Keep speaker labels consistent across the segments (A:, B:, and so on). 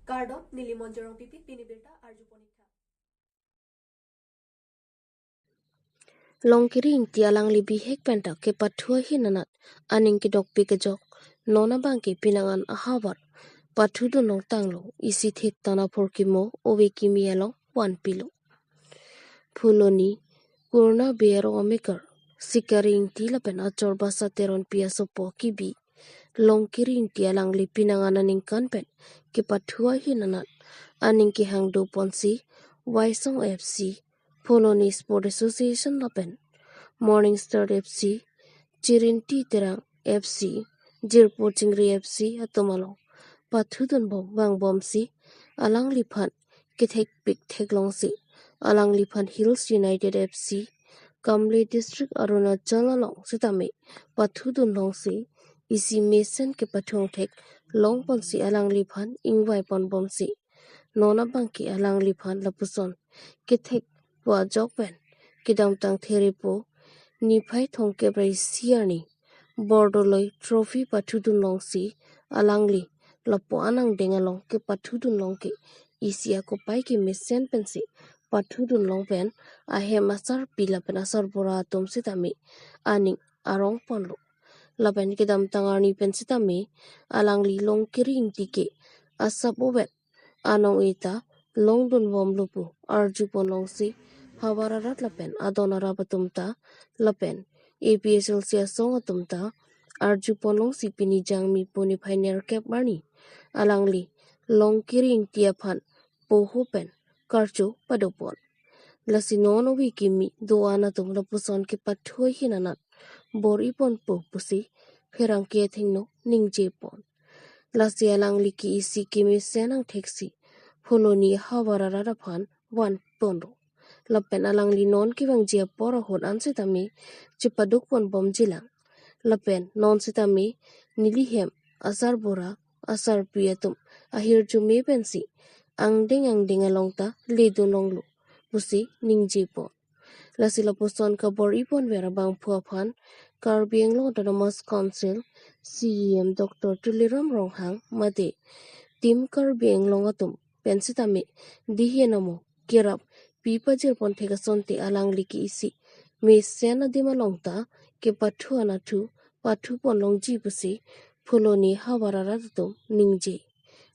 A: Kardo Nilimonjorong Pipi Pinibirta Arjuponika.
B: Longkiring ti alang libi hek penta ke pathua hinanat aning ki dok pi ke jok nona bangki pinangan ahabar pathu do nong tanglo isi thit tana phor ki mo owe ki mi along wan pilo phuloni kurna bero omekar sikaring ti lapen achor basa teron pia sopo ki bi longkiring ti alang li pinangan aning kanpen ke pathua hinanat aning ki hangdo ponsi Waisong FC Phuloni Sport Association lapen Morning Star FC, Chirinti Terang FC, Jirpo Chingri FC Atomalong, Pathudun Bom Wang Bomsi, Alang Lipan, Kithek Pik Theklongsi, Alang Lipan Hills United FC, Kamle District Arunachal Along Sitame, Pathudun Longsi, Isi Mason Ke Pathung Thek, Long Ponsi Alang Lipan, Ingwai Pon Bomsi, Nona Bangki Alang Lipan Lapuson, Kithek Wa Jokpen, Kidam Tang Theripo, Niphai thongke brai siarni bordoloi trophy pathudun longsi alangli lapo anang dengalong ke pathudun longke isia ko pai ke mesen pensi pathudun longpen ahe masar pila pen asar bora atom sitami aning arong ponlo lapen kedam tangarni pensi tami alangli longkiri intike asap obet anong ita longdun womlupu arjupon longsi Hawararat lapen adonara batumta lapen APSL sia song atumta arju ponlong sipini jangmi poni pioneer cap marni alangli long kiring tiaphan pohopen karcho padopon lasinon wikimi doana tum lapuson ke pathoi hinanat bor ipon po pusi pherang ke thingno ningje pon lasi alangli ki isi kimi senang theksi pholoni Hawararat phan wan ponro lapen alang linon ki bang jia pora hon ansitami chipaduk pon bom jilang lapen non sitami nilihem asar bora asar piatum ahir jume pensi angding alongta ledu nonglu pusi ningji pon lasi lapuson kabor ipon vera bang phuaphan Karbi Anglong Autonomous Council CEM Dr. Tuliram Ronghang mate Tim Karbi Anglong atum pensitami dihienamo kirap Pipajir pon thega sonte alang liki isi me sena dima longta ke pathu anathu pathu pon longji pusi phuloni Hawararat ningje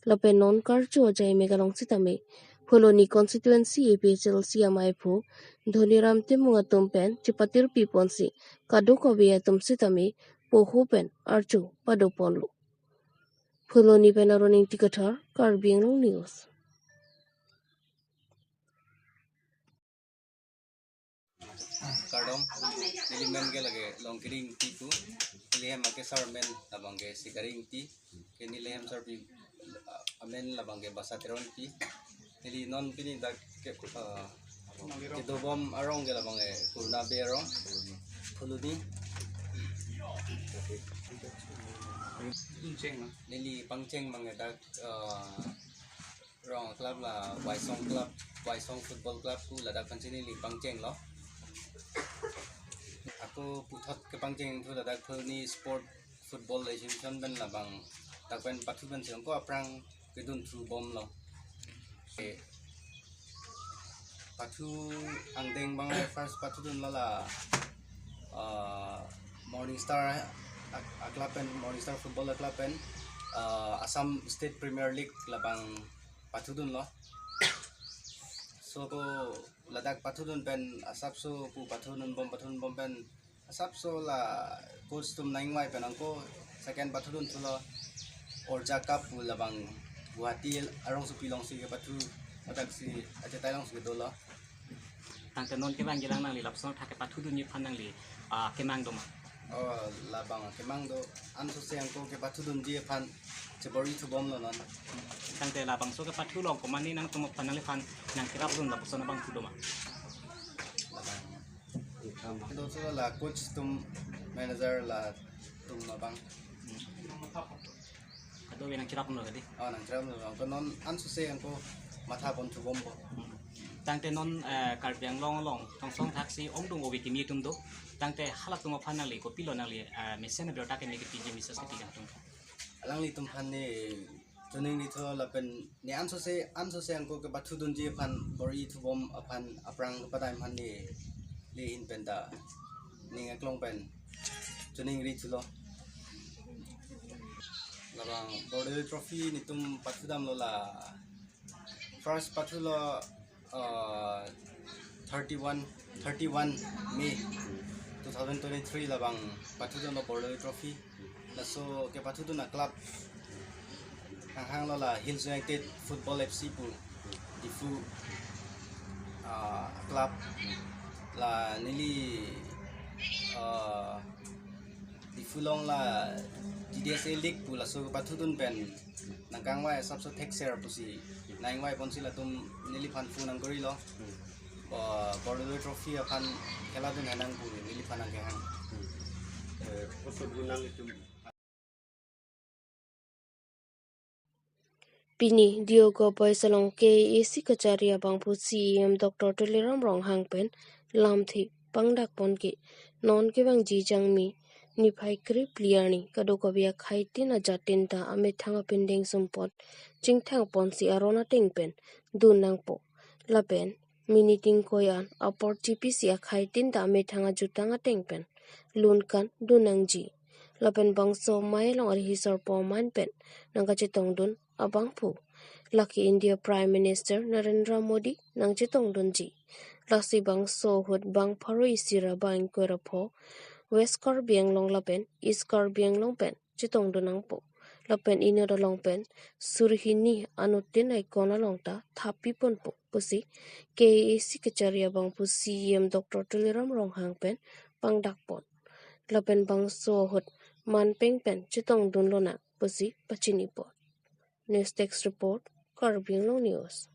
B: lape non karcho jai megalong sitame phuloni constituency APHL CMI phu Dhoniram timunga tumpen chipatir piponsi kadukobe atum sitame pohu pen archo padoponlu phuloni penaroning tikathar Karbi Anglong News
C: Kardom nilimen ke lage longkiring ti tu nilihem ake sarmen labangge sikaring ti ke nilihem sarbi amen labangge basateron ti nili non pini dak ke dobom arong ke labangge kurna berong fuluni nili pangcheng mange dak rong club la Waisong football club ku ladak pancini nili pangcheng lo aku puthot ke pangcheng thu ladak ni sport football association ben labang takben pathu ben siang ko aprang kedun thru bom lo pathu angdeng bang first pathu dun lala Morning Star club Morning Star football club Assam State Premier League labang pathu dun lo so ko ladak pathudun pen asap so pu pathudun bom pen asap so la coach tum naingwai pen angko second pathudun thulo orja cup pu labang Guwahati arong su pilong si ke pathu adak si aja tailong su dola
D: tang tenon ke bang gilang nang li lapson thake pathudun ni phan nang li kemang doma
C: labang kemang do anso se angko ke pathudun ji phan chebori thu bom lo non
D: tang te labang so ke pathu long komani nang tumo phan nang li phan nang kirap dun lapson bang thu doma
C: do so la coach tum manager la tum abang
D: ado we nang kirap no gadi
C: nang kirap no ko non anso se angko matha bon thu bom bo
D: tang te non Karbi Anglong long tong song taksi ongdung obi kimi tum do tang te halak tumo phan nang li ko pilo nang li mesen be ta ke ne ki ji misas ke ti jang tum
C: alang li tum phan ne Tuning itu lapen ni anso se angko ke batu dun je pan bori tu bom apan aprang kepada man ni in penda ni ngaklong pen tuning ri tu lo labang border trophy ni tum patu dam lo la first patu lo 31 May 2023 labang patu dam lo border trophy la so ke patu dun na club hang lo la Hills United Football FC pu di fu club la nili di fulong la GDSA League pu la so patudun pen nangkang wai sabso tek share pu si naing wai pon sila tum nili pan fu nang gori lo border trophy akan khela dun hanang pu nili pan ang hang gunang itu
B: Pini Diogo Boysalong KAC Kacharia Bangpu CEM Dr. Tuliram Rong Hangpen Lamthi Pangdak Ponke Non Kibang Jijang Mi Nipai Krip Liani Kadokobia Khaitin Ajatinta Amethanga Pending Sumpot Jingtang Ponsi Arona Tingpen Dunangpo Lapen Miniting Koyan Aport GPC Khaitin da Amethanga Jutanga Tingpen Lunkan Dunangji Lapen Bangso Mailong Alhisar Poman Pen Nangachitong Dun Abangpu Lucky India Prime Minister Narendra Modi nang chitong dunji Lasi bang sohut bang paroi sira bang kwerapo West Karbi Anglong lapen East Karbi Anglong pen chitong dunang po lapen ino dalong pen surhini anutin ay kona longta thapi pon po pusi KAC Kacharia bang pu CEM Dr. Tuliram Ronghang pen pangdak pon lapen bang sohut manpeng pen chitong dunlona pusi pachini po News Text Report, Karbi Anglong News.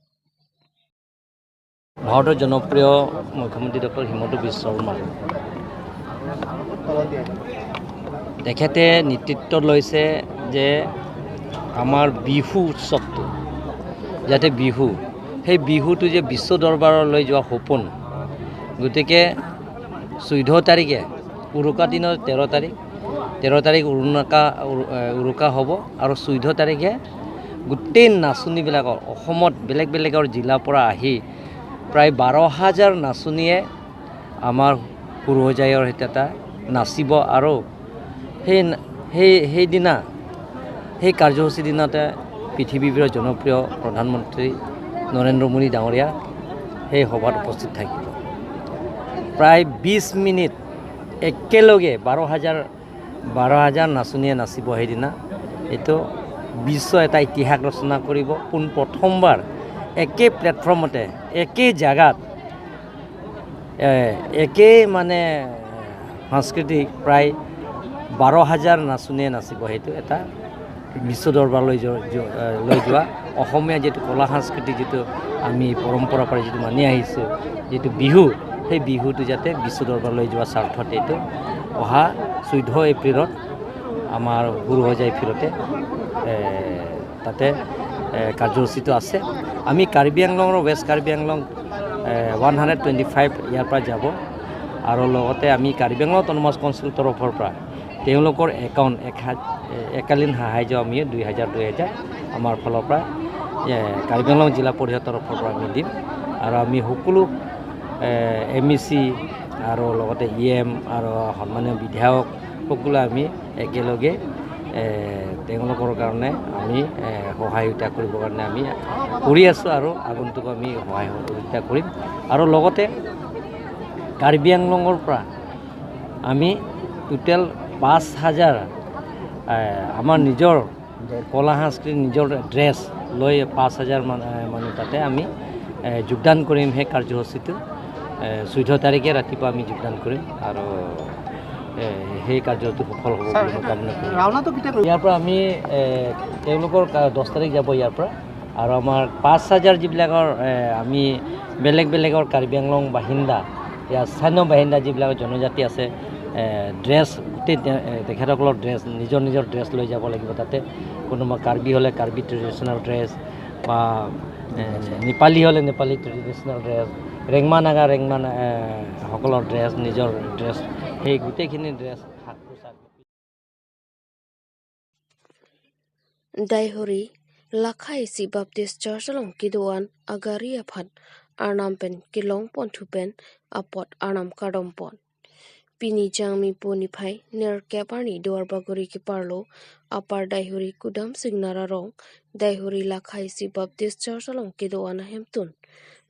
E: ভাৰতৰ জনপ্ৰিয় মুখ্যমন্ত্ৰী doctor Himanta Biswa Sarma তেখেতে নেতৃত্ব লৈছে যে আমাৰ বিহু উৎসৱটো যাতে বিহু সেই বিহুটো যে বিশ্ব দৰবাৰলৈ যোৱা সপোন গতিকে 14 তাৰিখে উৰুকা দিনৰ 13 তাৰিখ উৰুকা হ'ব আৰু 14 তাৰিখে গোটেই নাচনীবিলাকৰ অসমত বেলেগ বেলেগৰ জিলাৰ পৰা আহি প্ৰায় 12,000 নাচনীয়ে আমাৰ পূৰ্বজায়ৰ হিতাতা নাচিব আৰু সেই দিনা সেই কাৰ্যসূচী দিনতে পৃথিৱীৰ জনপ্ৰিয় প্ৰধানমন্ত্ৰী নৰেন্দ্ৰ মোদী ডাঙৰীয়া সেই সভাত উপস্থিত থাকিব প্ৰায় 20 মিনিট একেলগে 12,000 নাচনীয়ে নাচিব সেইদিনা এইটো বিশ্ব এটা ইতিহাস ৰচনা কৰিব পোন প্ৰথমবাৰ একে প্লেটফৰ্মতে একে জায়গাত একে মানে সাংস্কৃতিক প্ৰায় 12,000 নাচনীয়ে নাচিব সেইটো এটা বিশ্ব দৰবাৰলৈ লৈ যোৱা অসমীয়া যেটো কলা সংস্কৃতি যেটো আমি পৰম্পৰা পৰা যেটো মানি আহিছো যেটো বিহু সেই বিহুটো যাতে বিশ্ব দৰবাৰলৈ যোৱা স্বাৰ্থত এইটো অহা 14 এপ্ৰিলত আমাৰ গুৰু হজাই ফিৰতে তাতে কাৰ্যসূচীটো আছে আমি কাৰ্বি আংলং আৰু ৱেষ্ট কাৰ্বি আংলং 125 ইয়াৰ পৰা যাব আৰু লগতে আমি কাৰ্বি আংলং অটোনমাছ কাউন্সিল তৰফৰ পৰা তেওঁলোকৰ একাউণ্ট একালীন সাহায্য আমি 2000 আমাৰ ফালৰ পৰা কাৰ্বি আংলং জিলা পৰিষদৰ তৰফৰ পৰা আমি দিম আৰু আমি সকলো MEC আৰু লগতে EM আৰু সন্মানীয় বিধায়ক সকলো আমি একেলগে তেওঁলোকৰ কাৰণে আমি সহায়তা কৰিবৰ কাৰণে আমি কৰি আছো আৰু আগন্তুক আমি সহায়তা কৰিম আৰু লগতে কাৰ্বি আংলঙৰ পৰা আমি টোটেল 5,000 আমাৰ নিজৰ কলা সংস্কৃতি নিজৰ ড্ৰেছ লৈ 5,000 মানুহ তাতে আমি যোগদান কৰিম সেই কাৰ্যসূচীটো 14 তাৰিখে ৰাতিপুৱা আমি যোগদান কৰিম আৰু সেই কাৰ্যটো সফল হ'ব বুলি মই কামনা কৰিম ইয়াৰ পৰা আমি তেওঁলোকৰ 10 তাৰিখ যাব ইয়াৰ পৰা আৰু আমাৰ 5,000 যিবিলাকৰ আমি বেলেগৰ কাৰ্বি আংলং বাহিন্দা ইয়াৰ স্থানীয় বাহিন্দা যিবিলাকৰ জনজাতি আছে ড্ৰেছ তেখেতসকলৰ ড্ৰেছ নিজৰ ড্ৰেছ লৈ যাব লাগিব তাতে কোনোবা কাৰ্বি হ'লে কাৰ্বি ট্ৰেডিশ্যনেল ড্ৰেছ বা নেপালী হ'লে নেপালী ট্ৰেডিশ্যনেল ড্ৰেছ ৰেংমা নাগা সকলৰ ড্ৰেছ নিজৰ ড্ৰেছ সেই গোটেইখিনি dress
B: Daihori lakhai si baptist church long kidoan agaria phat arnam pen kilong pon thu pen apot arnam kadom pon pini jangmi poni phai ner keparni dor bagori ki parlo apar daihuri kudam signara rong daihuri lakhai si baptist church long kidoan hemtun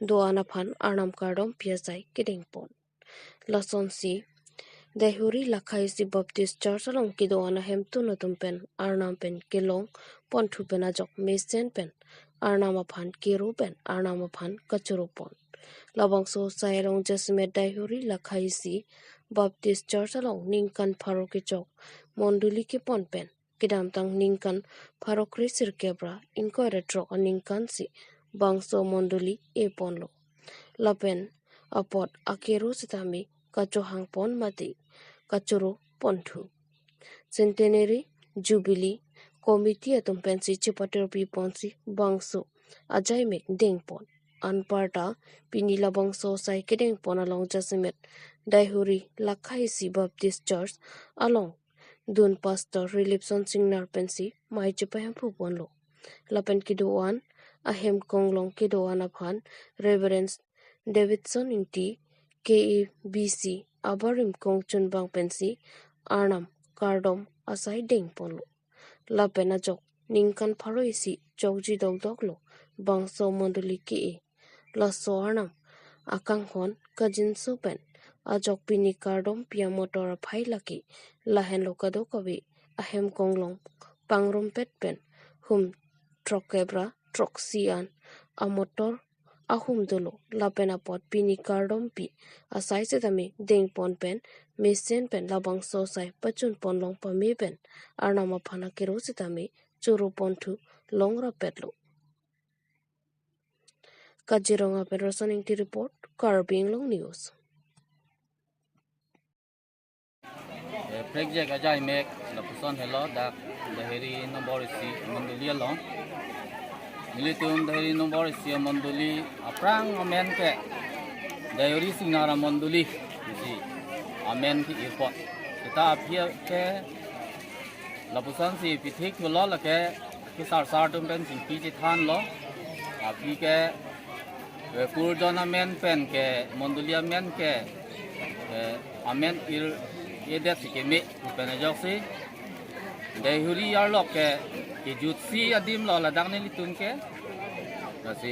B: doana phan arnam kadom piasai kiding pon lason si daihuri lakhai si baptist church long kidoana hemtun atum pen arnam pen kilong pon thu pen ajok mesen pen arnam phan kiru pen arnam phan kachuru pon labang so sairong jasme daihuri lakhai si Baptist Church along Ningkan Paroki Chok Monduli ki pon pen kidam tang Ningkan Parokri sirkebra inko retro Ningkan si bangso Monduli e ponlo lapen apot akeru sitami kachohang pon mati kachuru pontu centenary jubilee committee atum pensi chipater pi ponsi bangso ajai mek deng pon anparta pinila bangso sai kedeng pon along jasimet daihuri lakhai si baptist church along dun pastor relipson singnar pensi mai chipaham phu ponlo lapen kidoan ahem konglong kidoan aphan reverend davidson inti KEBC abarim kongchun bang pensi arnam kardom asai deng ponlo lapen ajok ningkan pharoisi chokji dogdoglo bangso monduli ke laso arnam akang hon kajin sopen ajok pini kardom pia motor phai laki lahen lokado kawi ahem konglong pangrom pet pen hum trokebra troksian a motor ahum dolo lapen apot pini kardom pi asai se tami deng pon pen mesen pen labang so sai pachun pon long pami pen arnama phana kero se tami churu pon thu longra petlo Kaziranga Peterson Inti Report, Karbi Anglong News.
F: Project ajai mek la puson hello da dahiri nomor isi manduli long militum dahiri nomor isi manduli aprang amen ke dahiri sinara manduli isi amen ki airport kita apia ke la puson si pithik lo la ke kisar sar tum pen sinki ji than lo api ke purjon amen pen ke manduli amen ke amen ir ये देख सके में पहने जाओ से देहुरी यार लोग के जुत्सी अदीम लो लद्दाख ने लिटून के जैसे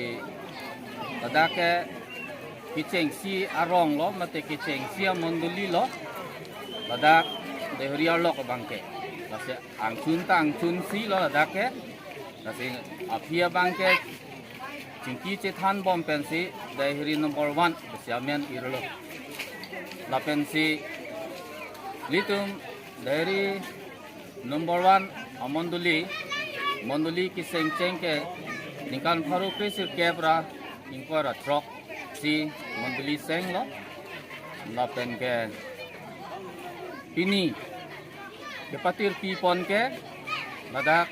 F: लद्दाख के किचेंगसी आरोंग लो मते किचेंगसी मंडली लो लद्दाख देहुरी यार लोग बांग के जैसे आंगचुन सी लो लद्दाख के जैसे अफिया बांग के चिंकी चेथान बॉम पेंसी देहुरी नंबर 1 जैसे अमेन इरलो लापेंसी Litum dari number 1 Monduli ki seng ke ningkan pharu krisir kebra ingkora truck si Monduli seng lo lapen ke pini ke patir pi pon ke ladak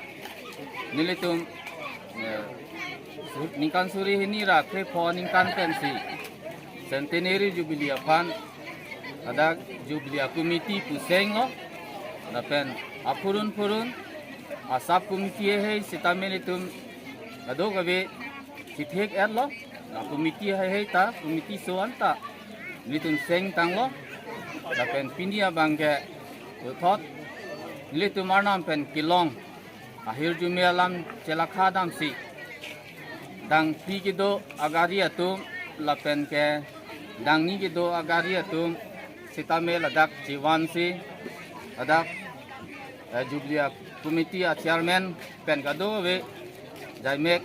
F: nilitum ningkan suri hini ra kre pho ningkan pensi centenary jubilee aphan ada jubilee committee puseng lo lapen apurun asap committee hai sitamelitum ado gabe sithek er lo committee hai ta committee soan ta litum seng tang lo lapen pindia bangke uthot litum arnam pen kilong ahir jumialam celakha dam si dang pi kido agari atum lapen ke dang ni kido agari atum Sitame ladak jiwan si ladak jubilee committee chairman pen kado we jaimek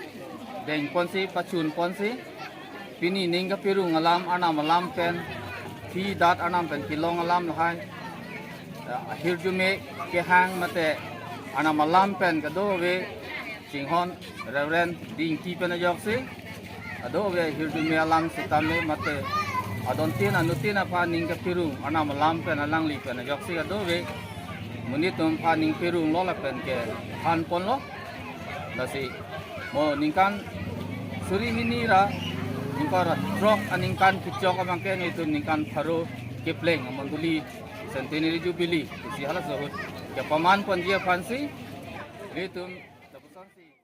F: deng ponsi pachun ponsi pini ninga pirung alam anam alam pen fi dat anam pen kilong alam hai hirjume ke hang mate anam alam pen kado we singhon reverend ding ki pen ajok si ado we hirjume alam sitame mate adontin anutin apa ningka pirung anam lam pen alang li pen joksi ado we munitum pa ning pirung lo la pen ke han pon lo lasi mo ningkan suri minira ningkara drop aningkan kicok amang ke itu ningkan pharu kipleng manduli centenary jubilee si halas zahut ke paman pon dia fansi ritum tapusan si